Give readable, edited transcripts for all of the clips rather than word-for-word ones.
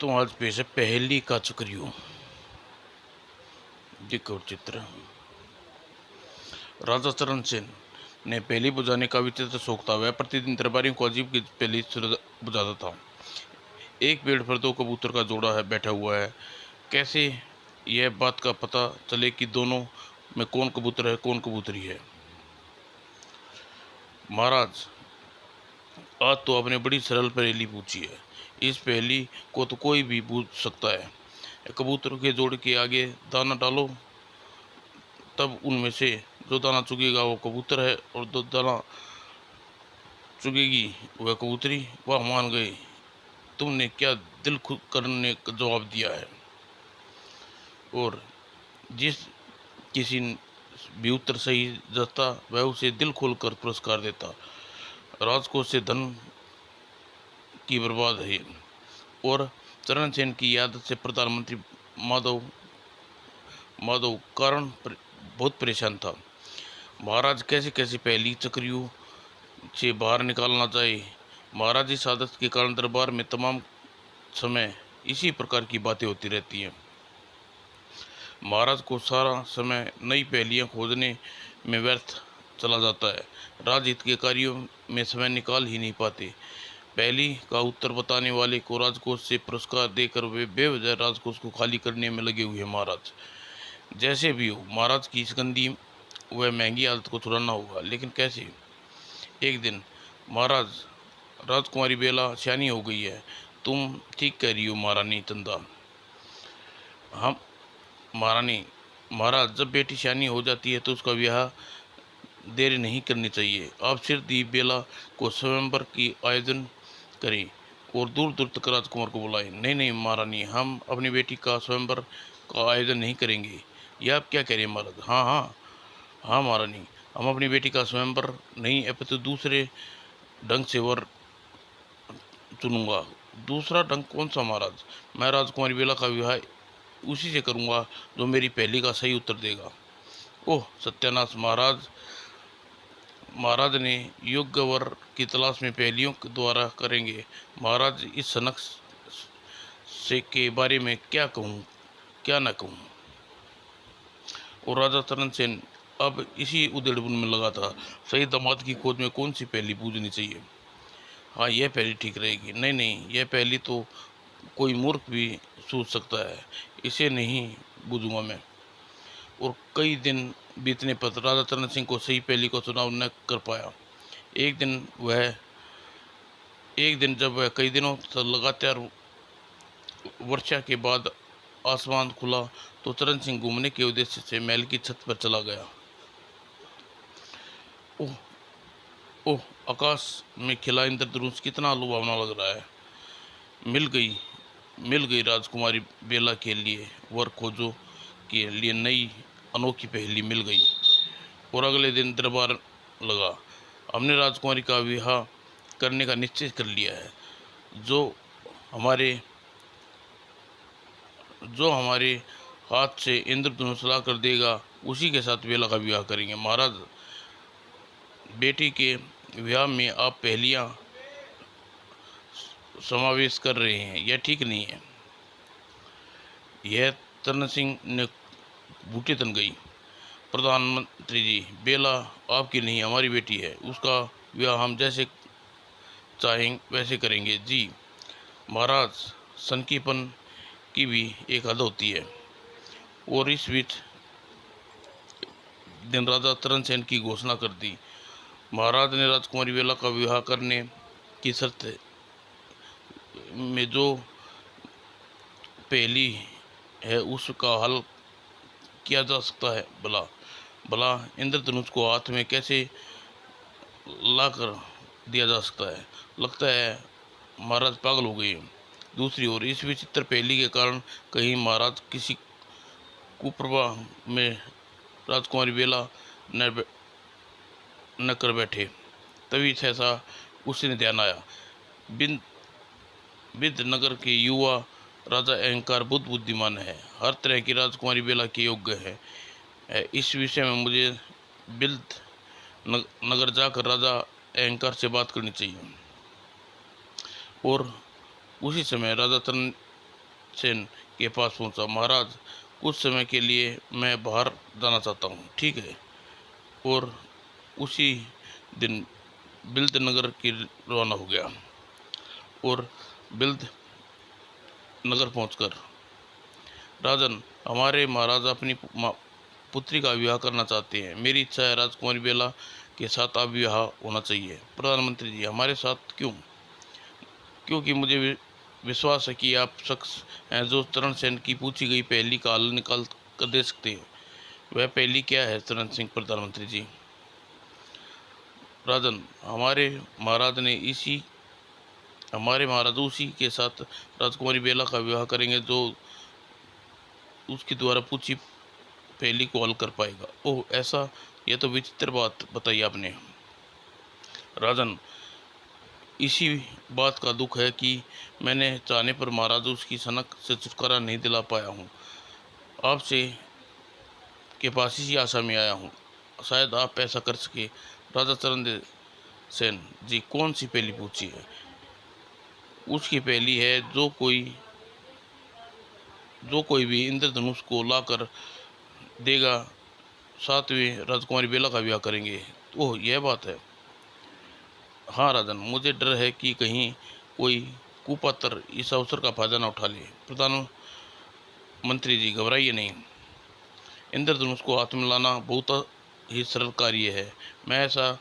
तो आज पेश है पहेली का चक्रियो। देखो चित्र। राजा चरण सेन ने पहेली बुझाने का विचित्र शौक था। वह प्रतिदिन दरबारियों को अजीब की पहेली बुझाता था। एक पेड़ पर दो कबूतर का जोड़ा है बैठा हुआ है। कैसे यह बात का पता चले कि दोनों में कौन कबूतर है कौन कबूतरी है। महाराज, आज तो आपने बड़ी सरल पहेली पूछी है। इस पहेली को तो कोई भी पूछ सकता है। कबूतरों के जोड़ के आगे दाना डालो, तब उनमें से जो दाना चुगेगा वो कबूतर है और जो दाना चुगेगी वह कबूतरी। वह मान गए। तुमने क्या दिल खुद करने का जवाब दिया है। और जिस किसी भी उत्तर सही जाता वह उसे दिल खोलकर पुरस्कार देता। राजकोष से धन की बर्बाद है। और चरण सेन की आदत से प्रधानमंत्री माधव माधव बहुत परेशान था। महाराज, कैसे कैसे पहली चक्रियों से बाहर निकालना चाहिए। महाराज, इस आदत के कारण दरबार में तमाम समय इसी प्रकार की बातें होती रहती हैं। महाराज को सारा समय नई पहेलियां खोजने में व्यर्थ चला जाता है। राजहित के कार्यों में समय निकाल ही नहीं पाते। पहेली का उत्तर बताने वाले को राजकोष से पुरस्कार देकर वे बेवजह राजकोष को खाली करने में लगे हुए हैं। महाराज, जैसे भी हो, महाराज की इस गंदी व महंगी आदत को छुड़ाना होगा, लेकिन कैसे। एक दिन, महाराज, राजकुमारी बेला सियानी हो गई है। तुम ठीक कह रही हो महारानी चंदा। हम महारानी, महाराज, जब बेटी सियानी हो जाती है तो उसका ब्याह देरी नहीं करनी चाहिए। आप सिर दी बेला को स्वयंवर की आयोजन करें और दूर दूर तक राजकुमार को बुलाएं। नहीं नहीं महारानी, हम अपनी बेटी का स्वयंवर का आयोजन नहीं करेंगे। यह आप क्या कह रहे हैं महाराज। हाँ हाँ हाँ महारानी, हम अपनी बेटी का स्वयंवर नहीं अपितु दूसरे ढंग से वर चुनूंगा। दूसरा ढंग कौन सा महाराज। मैं राजकुमारी बेला का विवाह उसी से करूंगा जो मेरी पहेली का सही उत्तर देगा। ओह सत्यानाश महाराज, महाराज ने योग्य वर की तलाश में पहेलियों के द्वारा करेंगे। महाराज, इस सनक से के बारे में क्या कहूँ क्या न कहूँ। और राजा चरण सेन अब इसी उधेड़बुन में लगा था। सही दामाद की खोज में कौन सी पहेली पूछनी चाहिए। हाँ, यह पहेली ठीक रहेगी। नहीं नहीं, यह पहेली तो कोई मूर्ख भी सोच सकता है। इसे नहीं बूझूंगा मैं। और कई दिन बीतने पर राजा चरण सिंह को सही पहेली का चुनाव न कर पाया। एक दिन जब वह कई दिनों तक लगातार वर्षा के बाद आसमान खुला तो चरण सिंह घूमने के उद्देश्य से महल की छत पर चला गया। ओह ओह, आकाश में खिला इंद्रधनुष कितना लुभावना लग रहा है। मिल गई राजकुमारी बेला के लिए वर खोजो के लिए नई अनोखी पहेली मिल गई। और अगले दिन दरबार लगा। हमने राजकुमारी का विवाह करने का निश्चय कर लिया है। जो हमारे जो हमारे हाथ से इंद्रधनुष ला कर देगा उसी के साथ बेला का विवाह करेंगे। महाराज, बेटी के विवाह में आप पहेलियां समावेश कर रहे हैं, यह ठीक नहीं है। यह चरण सिंह ने बूटी तन गई। प्रधानमंत्री जी, बेला आपकी नहीं हमारी बेटी है। उसका विवाह हम जैसे चाहेंगे वैसे करेंगे। जी महाराज, सनकीपन की भी एक हद होती है। और इस बीच दिन राजा चरण सेन की घोषणा कर दी। महाराज ने राजकुमारी बेला का विवाह करने की शर्त में जो पहेली है उसका हल किया जा सकता है। भला भला इंद्रधनुष को हाथ में कैसे ला कर दिया जा सकता है। लगता है महाराज पागल हो गए। दूसरी ओर इस विचित्र पहेली के कारण कहीं महाराज किसी कुप्रभाव में राजकुमारी बेला न कर बैठे। तभी सहसा उसे ध्यान आया। विद नगर के युवा राजा अहंकार बुद्धिमान है। हर तरह की राजकुमारी बेला के योग्य है। इस विषय में मुझे बिल्द नगर जाकर राजा अहंकार से बात करनी चाहिए। और उसी समय राजा चरण सेन के पास पहुंचा। महाराज, कुछ समय के लिए मैं बाहर जाना चाहता हूँ। ठीक है। और उसी दिन बिल्द नगर की रवाना हो गया और बिल्द नगर पहुंचकर, राजन, हमारे महाराज अपनी पुत्री का विवाह करना चाहते हैं। मेरी इच्छा है राजकुमारी बेला के साथ आप विवाह होना चाहिए। प्रधानमंत्री जी, हमारे साथ क्यों? क्योंकि मुझे विश्वास है कि आप शख्स हैं जो चरण सेन की पूछी गई पहेली का हल निकाल कर दे सकते हैं। वह पहेली क्या है चरण सिंह प्रधानमंत्री जी? राजन, हमारे महाराज उसी के साथ राजकुमारी बेला का विवाह करेंगे जो उसके द्वारा पूछी पहेली को हल कर पाएगा। ओह ऐसा, यह तो विचित्र बात बताई आपने। राजन, इसी बात का दुख है कि मैंने चाहने पर महाराज उसकी सनक से छुटकारा नहीं दिला पाया हूँ। आपसे के पास इसी आशा में आया हूँ, शायद आप ऐसा कर सके। राजा चरण सेन जी, कौन सी पहेली पूछी है? उसकी पहेली है, जो कोई भी इंद्रधनुष को लाकर देगा, सातवें राजकुमारी बेला का विवाह करेंगे। ओह यह बात है। हाँ राजन, मुझे डर है कि कहीं कोई कुपात्र इस अवसर का फायदा न उठा ले। प्रधानमंत्री जी, घबराइए नहीं। इंद्रधनुष को हाथ में लाना बहुत ही सरल कार्य है। मैं ऐसा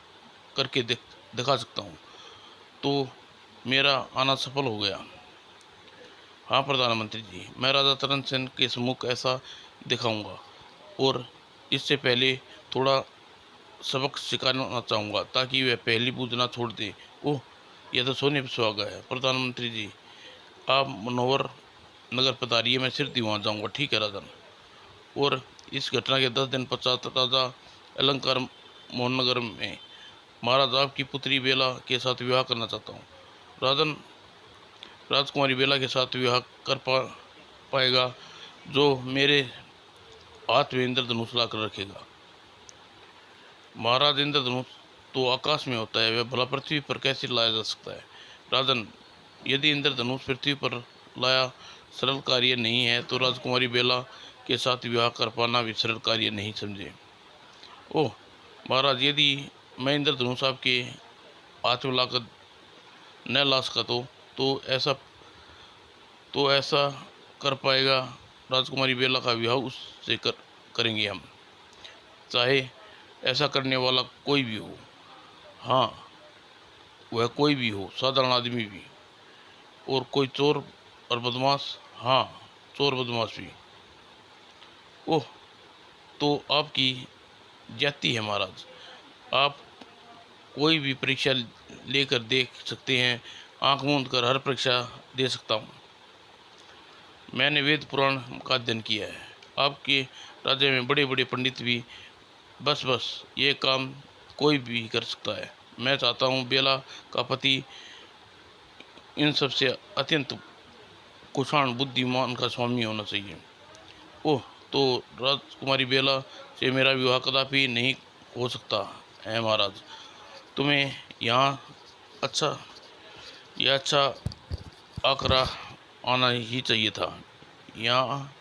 करके दिखा सकता हूँ। तो मेरा आना सफल हो गया। हाँ प्रधानमंत्री जी, मैं राजा चरण सेन के सम्मुख ऐसा दिखाऊंगा और इससे पहले थोड़ा सबक सिखाना चाहूँगा ताकि वह पहली पूजना छोड़ दे। ओह, यह तो सोने पर सुहागा है। प्रधानमंत्री जी, आप मनोहर नगर पधारिए, मैं सिर वहाँ जाऊँगा। ठीक है राजन। और इस घटना के 10 दिन पश्चात राजा अलंकार मोहन नगर में, महाराज आपकी पुत्री बेला के साथ विवाह करना चाहता हूँ। राजन, राजकुमारी बेला के साथ विवाह कर पाएगा जो मेरे हाथ में इंद्रधनुष ला कर रखेगा। महाराज, इंद्रधनुष तो आकाश में होता है, वह भला पृथ्वी पर कैसे लाया जा सकता है? राजन, यदि इंद्रधनुष पृथ्वी पर लाया सरल कार्य नहीं है तो राजकुमारी बेला के साथ विवाह कर पाना भी सरल कार्य नहीं समझे। ओह महाराज, यदि मैं इंद्रधनुष आपके हाथ में लाकर न ला सका तो ऐसा कर पाएगा राजकुमारी बेला का विवाह उससे करेंगे हम, चाहे ऐसा करने वाला कोई भी हो। हाँ, वह कोई भी हो, साधारण आदमी भी, और कोई चोर और बदमाश। हाँ, चोर बदमाश भी। ओह, तो आपकी जाति है महाराज। आप कोई भी परीक्षा लेकर देख सकते हैं। आंख मूंद कर हर परीक्षा दे सकता हूँ। मैंने वेद पुराण का अध्ययन किया है। आपके राज्य में बड़े बड़े पंडित भी, बस ये काम कोई भी कर सकता है। मैं चाहता हूँ बेला का पति इन सब से अत्यंत कुशाण बुद्धिमान का स्वामी होना चाहिए। ओह, तो राजकुमारी बेला से मेरा विवाह कदापि नहीं हो सकता है महाराज। तुम्हें यहाँ अच्छा आकरा आना ही चाहिए था। यहाँ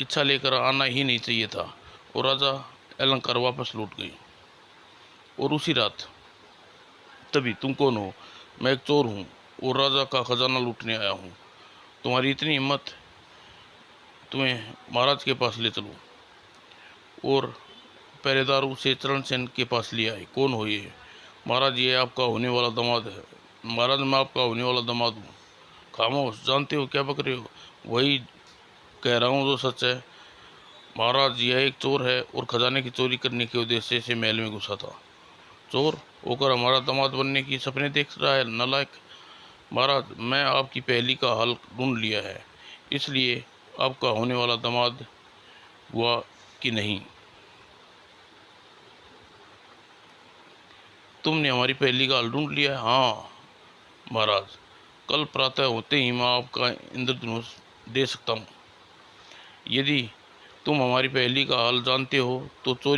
इच्छा लेकर आना ही नहीं चाहिए था। और राजा अलंकार वापस लौट गई। और उसी रात, तभी, तुम कौन हो? मैं एक चोर हूँ और राजा का खजाना लूटने आया हूँ। तुम्हारी इतनी हिम्मत, तुम्हें महाराज के पास ले चलो। और पहरेदार उसे चरण सेन के पास ले आए। कौन हो ये? महाराज, ये आपका होने वाला दामाद है। महाराज, मैं आपका होने वाला दामाद हूँ। खामोश, जानते हो क्या बक रहे हो? वही कह रहा हूँ जो सच है। महाराज, यह एक चोर है और खजाने की चोरी करने के उद्देश्य से महल में घुसा था। चोर होकर हमारा दामाद बनने की सपने देख रहा है, नालायक। महाराज, मैं आपकी पहेली का हल ढूंढ लिया है, इसलिए आपका होने वाला दामाद हुआ कि नहीं। तुमने हमारी पहेली का हल ढूंढ लिया है? हाँ महाराज, कल प्रातः होते ही मैं आपका इंद्रधनुष दे सकता हूँ। यदि तुम हमारी पहेली का हल जानते हो तो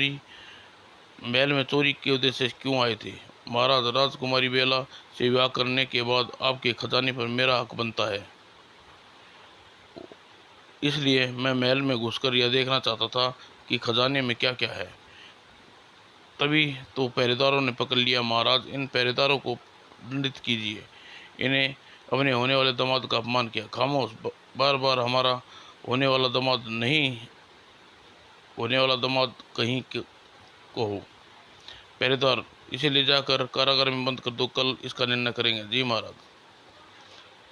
महल में चोरी के उद्देश्य से क्यों आए थे? महाराज, राजकुमारी बेला से विवाह करने के बाद आपके खजाने पर मेरा हक बनता है। इसलिए मैं महल में घुसकर यह देखना चाहता था कि खजाने में क्या क्या है। तभी तो पहरेदारों ने पकड़ लिया। महाराज, इन पहरेदारों को दंडित कीजिए। इन्हें अपने होने वाले दामाद का अपमान किया। खामोश, बार बार हमारा होने वाला दामाद नहीं, होने वाला दामाद कहीं को हो। पहरेदार, इसे ले जाकर कारागार में बंद कर दो, कल इसका निर्णय करेंगे। जी महाराज।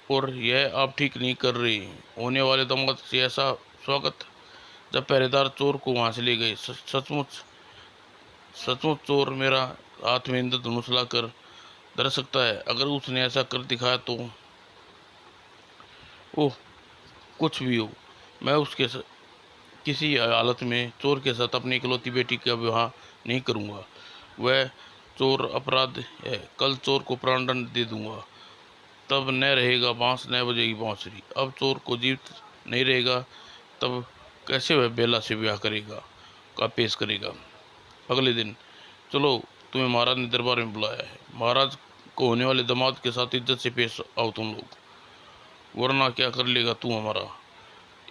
और यह आप ठीक नहीं कर रही। होने वाले दामाद से ऐसा स्वागत। जब पहरेदार चोर को वहां से ले गए, सचमुच सचमुच चोर मेरा हाथ में इंद्रधनुष लाकर धर सकता है। अगर उसने ऐसा कर दिखाया तो ओह, कुछ भी हो, मैं उसके किसी हालत में चोर के साथ अपनी इकलौती बेटी का विवाह नहीं करूंगा। वह चोर अपराध है। कल चोर को प्राणदंड दे दूंगा। तब न रहेगा बांस, न बजेगी बांसुरी। अब चोर को जीवित नहीं रहेगा, तब कैसे वह बेला से ब्याह करेगा का पेश करेगा। अगले दिन, चलो, तुम्हें महाराज ने दरबार में बुलाया है। महाराज को होने वाले दामाद के साथ इज्जत से पेश आओ तुम लोग, वरना क्या कर लेगा तू हमारा।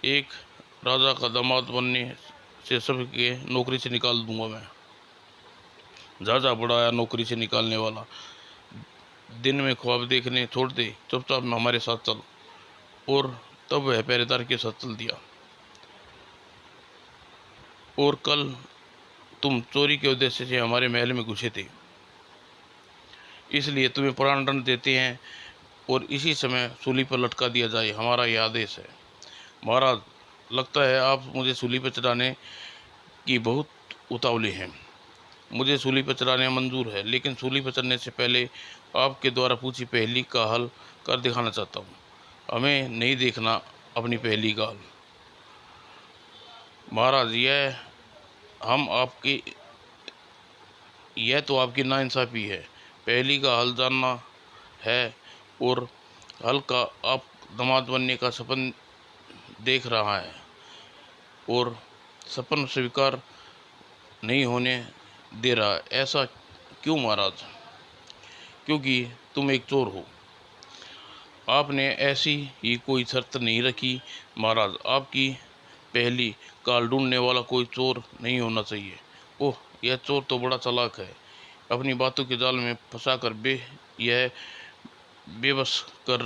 एक राजा का दामाद बनने से सबके नौकरी से निकाल दूंगा मैं। जा जा, बड़ा आया नौकरी से निकालने वाला। दिन में ख्वाब देखने छोड़ दे, चुपचाप में हमारे साथ चल। और तब वह पहरेदार के साथ चल दिया। और कल तुम चोरी के उद्देश्य से हमारे महल में घुसे थे, इसलिए तुम्हें प्राणदंड देते हैं और इसी समय सूली पर लटका दिया जाए, हमारा यह आदेश है। महाराज, लगता है आप मुझे सूली पर चढ़ाने की बहुत उतावले हैं। मुझे सूली पर चढ़ाने मंजूर है, लेकिन सूली पर चढ़ने से पहले आपके द्वारा पूछी पहेली का हल कर दिखाना चाहता हूँ। हमें नहीं देखना अपनी पहेली का हल। महाराज, यह तो आपकी नाइंसाफ़ी है। पहेली का हल जानना है और हल का आप दामाद बनने का सपन देख रहा है और सपन स्वीकार नहीं होने दे रहा। ऐसा क्यों महाराज? क्योंकि तुम एक चोर हो। आपने ऐसी ही कोई शर्त नहीं रखी महाराज। आपकी पहेली काल ढूंढने वाला कोई चोर नहीं होना चाहिए। ओह, यह चोर तो बड़ा चालाक है। अपनी बातों के जाल में फंसाकर यह बेबस कर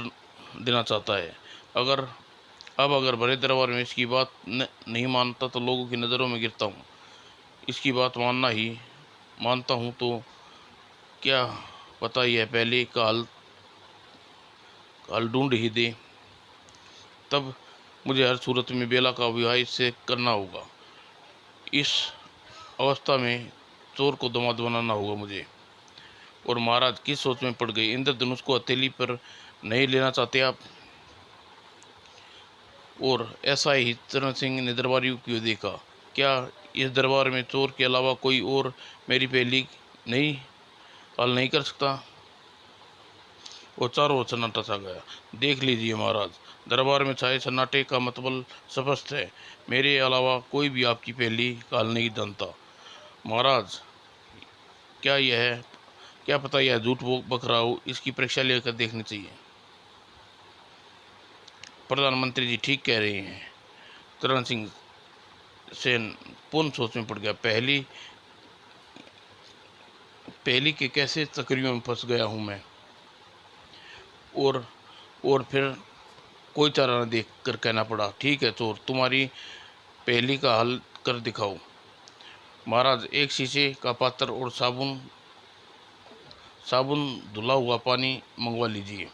देना चाहता है। अगर बड़े दरबार में इसकी बात नहीं मानता तो लोगों की नज़रों में गिरता हूँ। इसकी बात मानता हूँ तो क्या पता यह पहले का हल ढूंढ ही दे। तब मुझे हर सूरत में बेला का विवाह इससे करना होगा। इस अवस्था में चोर को दामाद बनाना होगा मुझे। और महाराज किस सोच में पड़ गए? इंद्रधनुष को हथेली पर नहीं लेना चाहते आप? और ऐसा ही चरण सिंह ने दरबारियों की ओर देखा। क्या इस दरबार में चोर के अलावा कोई और मेरी पहेली हल नहीं कर सकता? वो चारों ओर सन्नाटा छा गया। देख लीजिए महाराज, दरबार में छाए सन्नाटे का मतलब स्पष्ट है। मेरे अलावा कोई भी आपकी पहेली का हल नहीं जानता। महाराज, क्या पता यह झूठ बक रहा हो। इसकी परीक्षा लेकर देखनी चाहिए। प्रधानमंत्री जी ठीक कह रहे हैं। चरण सिंह सेन पूर्ण सोच में पड़ गया। पहली के कैसे चक्रियों में फंस गया हूँ मैं। और फिर कोई चारा न देख कर कहना पड़ा, ठीक है चोर, तुम्हारी पहेली का हल कर दिखाओ। महाराज, एक शीशे का पात्र और साबुन धुला हुआ पानी मंगवा लीजिए।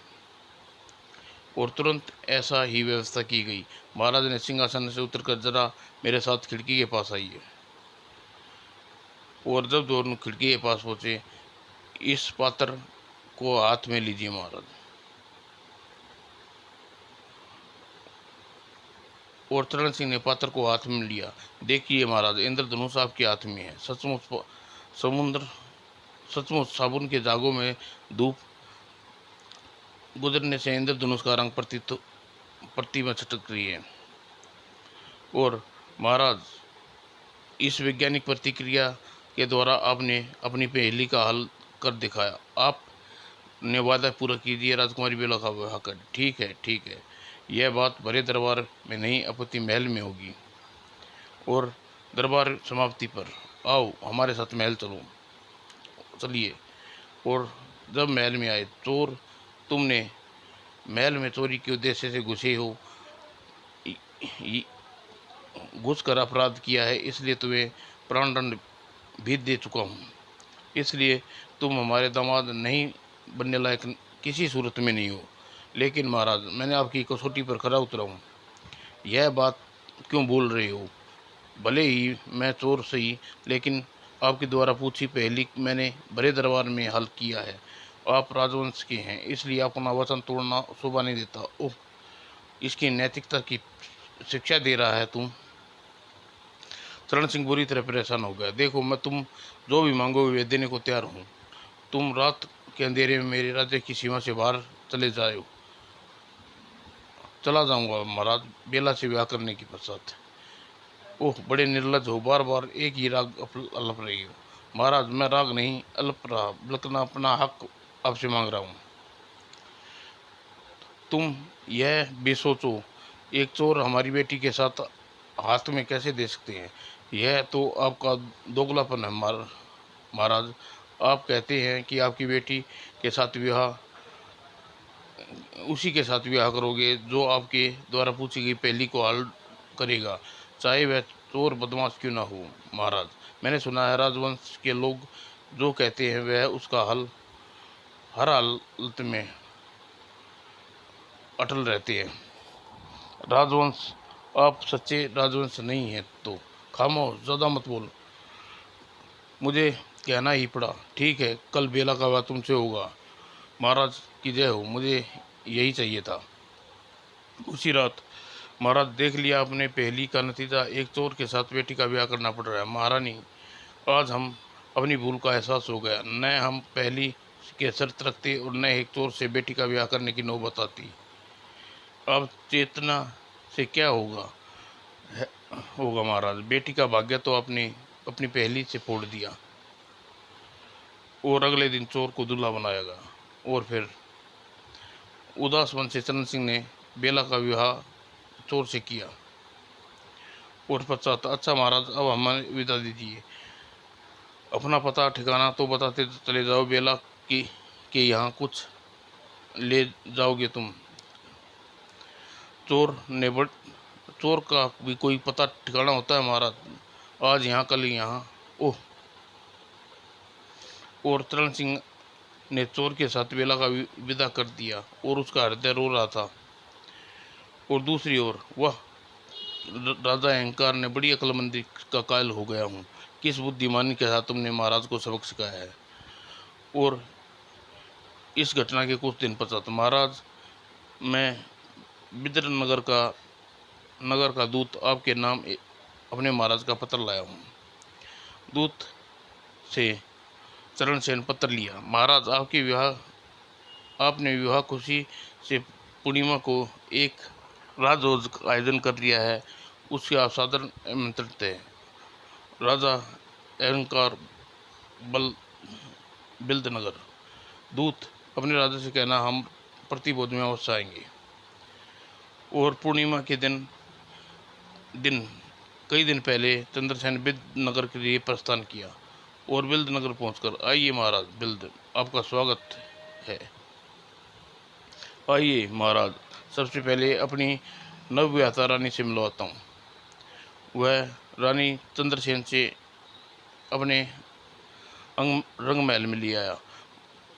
और तुरंत ऐसा ही व्यवस्था की गई। महाराज ने सिंहासन से उतरकर जरा मेरे साथ खिड़की के पास आइए। और जब दोनों खिड़की के पास पहुंचे, इस पात्र को हाथ में लीजिए महाराज। और चरण सिंह ने पात्र को हाथ में लिया। देखिए महाराज, इंद्रधनुष आपके हाथ में है। सचमुच साबुन के जागों में धूप गुजरने से इंद्रधनुष का रंग प्रति में छटक रही है। और महाराज, इस वैज्ञानिक प्रतिक्रिया के द्वारा आपने अपनी पहेली का हल कर दिखाया। आपने वादा पूरा कीजिए, राजकुमारी बेला का विवाह कर। ठीक है, यह बात बड़े दरबार में नहीं अपितु महल में होगी। और दरबार समाप्ति पर आओ हमारे साथ महल चलो, चलिए। और जब महल में आए, चोर तुमने महल में चोरी के उद्देश्य से घुसे हो, घुस कर अपराध किया है, इसलिए तुम्हें प्राणदंड भी दे चुका हूँ। इसलिए तुम हमारे दामाद नहीं बनने लायक किसी सूरत में नहीं हो। लेकिन महाराज, मैंने आपकी कसौटी पर खरा उतरा हूँ। यह बात क्यों बोल रहे हो? भले ही मैं चोर सही, लेकिन आपके द्वारा पूछी पहली मैंने बड़े दरबार में हल किया है। आप राजवंश के हैं, इसलिए अपना वचन तोड़ना शोभा नहीं देता। ओह, इसकी नैतिकता की शिक्षा दे रहा है तुम। चरण सिंह बुरी तरह परेशान हो गया। देखो, मैं तुम जो भी मांगोगे वे देने को तैयार हूँ। तुम रात के अंधेरे में मेरे राज्य की सीमा से बाहर चला जाऊंगा महाराज, बेला से विवाह करने के पश्चात। ओह, बड़े निर्लज हो, बार बार एक ही राग अल्प रही हो। महाराज, मैं राग नहीं अल्प रहा, बल्कि अपना हक आपसे मांग रहा हूँ। तुम यह भी सोचो, एक चोर हमारी बेटी के साथ हाथ में कैसे दे सकते हैं? यह तो आपका दोगलापन है महाराज। आप कहते हैं कि आपकी बेटी के साथ उसी के साथ विवाह करोगे जो आपके द्वारा पूछी गई पहली को हल करेगा, चाहे वह चोर बदमाश क्यों ना हो। महाराज, मैंने सुना है राजवंश के लोग जो कहते हैं वह उसका हल हर हालत में अटल रहते हैं। राजवंश, आप सच्चे राजवंश नहीं है तो खामोश, ज़्यादा मत बोल। मुझे कहना ही पड़ा। ठीक है, कल बेला का विवाह तुमसे होगा। महाराज की जय हो, मुझे यही चाहिए था। उसी रात महाराज, देख लिया आपने पहली का नतीजा। एक चोर के साथ बेटी का ब्याह करना पड़ रहा है। महारानी, आज हम अपनी भूल का एहसास हो गया। न हम पहली के शर्त रखते और न एक चोर से बेटी का ब्याह करने की नौबत आती। अब चेतना से क्या होगा महाराज। बेटी का भाग्य तो आपने अपनी पहली से फोड़ दिया और अगले दिन चोर को दूल्हा बनाएगा। और फिर उदास मन से चरण सिंह ने बेला का विवाह चोर से किया। और पश्चात, अच्छा महाराज, अब हमें विदा दीजिए। अपना पता ठिकाना तो बताते चले जाओ। बेला की के यहाँ कुछ ले जाओगे तुम? चोर का भी कोई पता ठिकाना होता है महाराज। आज यहाँ, कल यहाँ। ओह! और चरण सिंह ने चोर के साथ बेला का विदा कर दिया और उसका हृदय रो रहा था। और दूसरी ओर वह राजा अहंकार ने बड़ी अक्लमंदी का कायल हो गया हूँ। किस बुद्धिमानी के साथ तुमने महाराज को सबक सिखाया है। और इस घटना के कुछ दिन पश्चात, महाराज, मैं बिदर नगर का दूत आपके नाम अपने महाराज का पत्र लाया हूँ। दूत से चरण सेन पत्र लिया। महाराज, आपने विवाह खुशी से पूर्णिमा को एक राजभोज का आयोजन कर दिया है। उसके आप सादर आमंत्रित है। राजा अहंकार बिल्दनगर। दूत, अपने राजा से कहना हम प्रतिभोज में अवश्य आएंगे। और पूर्णिमा के दिन कई दिन पहले चंद्रसेन बिल्दनगर के लिए प्रस्थान किया और बिल्दनगर पहुंचकर, आइए महाराज बिल्द, आपका स्वागत है। आइए महाराज, सबसे पहले अपनी नवविवाहिता रानी से मिलवाता हूँ। वह रानी चंद्रसेन से अपने रंग महल में ले आया।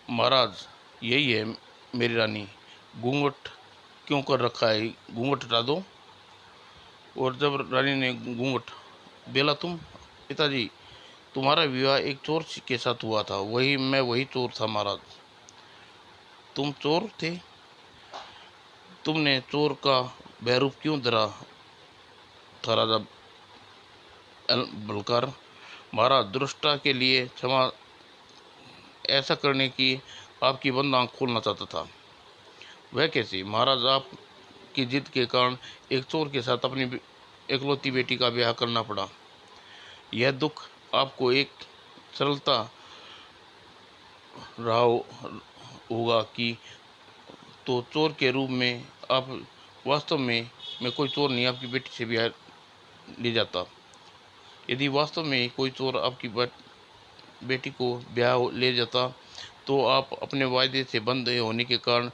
महाराज, यही है मेरी रानी। घूंघट क्यों कर रखा है? घूंघट हटा दो। और जब रानी ने घूंघट, बेला तुम? पिताजी, तुम्हारा विवाह एक चोर के साथ हुआ था। मैं वही चोर था महाराज। तुम चोर थे? तुमने चोर का बहरूप क्यों धरा था राजा बलकार? महाराज, दुष्टता के लिए क्षमा, ऐसा करने की आपकी बंद आंख खोलना चाहता था। वह कैसे? महाराज, आपकी जिद के कारण एक चोर के साथ अपनी एकलौती बेटी का ब्याह करना पड़ा। यह दुख आपको एक सरलता रहा होगा कि तो चोर के रूप में आप वास्तव में मैं कोई चोर नहीं आपकी बेटी से ब्याह ले जाता। यदि वास्तव में कोई चोर आपकी बेटी को ब्याह ले जाता तो आप अपने वायदे से बंद होने के कारण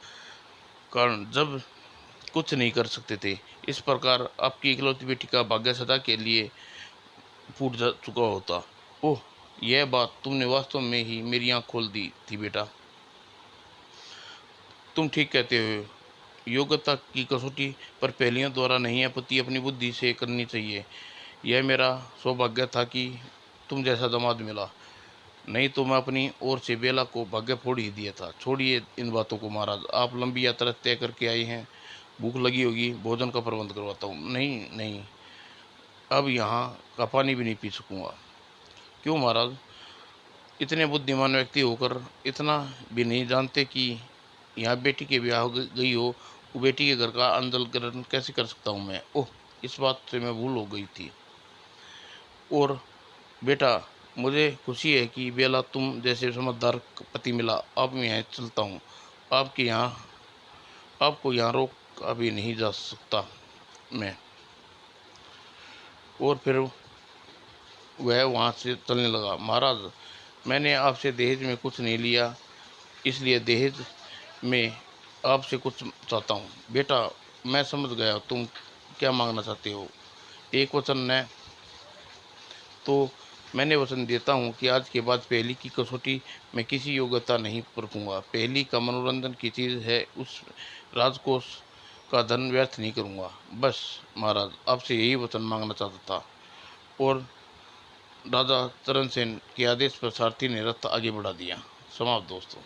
कारण जब कुछ नहीं कर सकते थे। इस प्रकार आपकी इकलौती बेटी का भाग्य सदा के लिए फूट जा चुका होता। ओह, यह बात तुमने वास्तव में ही मेरी आँख खोल दी थी बेटा। तुम ठीक कहते हो। योग्यता की कसौटी पर पहेलियों द्वारा नहीं आपत्ति अपनी बुद्धि से करनी चाहिए। यह मेरा सौभाग्य था कि तुम जैसा दामाद मिला, नहीं तो मैं अपनी ओर से बेला को भाग्य फोड़ ही दिया था। छोड़िए इन बातों को महाराज, आप लंबी यात्रा तय करके आए हैं, भूख लगी होगी, भोजन का प्रबंध करवाता हूँ। नहीं नहीं, अब यहाँ का पानी भी नहीं पी सकूँगा। क्यों महाराज, इतने बुद्धिमान व्यक्ति होकर इतना भी नहीं जानते कि यहाँ बेटी के ब्याह हो गई हो, वो बेटी के घर का आंदोलन ग्रहण कैसे कर सकता हूँ मैं। ओह, इस बात से मैं भूल हो गई थी। और बेटा, मुझे खुशी है कि बेला तुम जैसे समझदार पति मिला। अब मैं यहाँ चलता हूँ। आपके यहाँ आपको यहाँ रोक अभी नहीं जा सकता मैं। और फिर वह वहाँ से चलने लगा। महाराज, मैंने आपसे दहेज में कुछ नहीं लिया, इसलिए दहेज में आपसे कुछ चाहता हूँ। बेटा, मैं समझ गया तुम क्या मांगना चाहते हो। एक वचन न तो मैंने वचन देता हूँ कि आज के बाद पहेली की कसौटी में किसी योग्यता नहीं परखूंगा। पहेली का मनोरंजन की चीज़ है, उस राजकोष का धन व्यर्थ नहीं करूँगा। बस महाराज, आपसे यही वचन मांगना चाहता था। और राजा चरण सेन के आदेश पर सारथी ने रथ आगे बढ़ा दिया। समाप्त दोस्तों।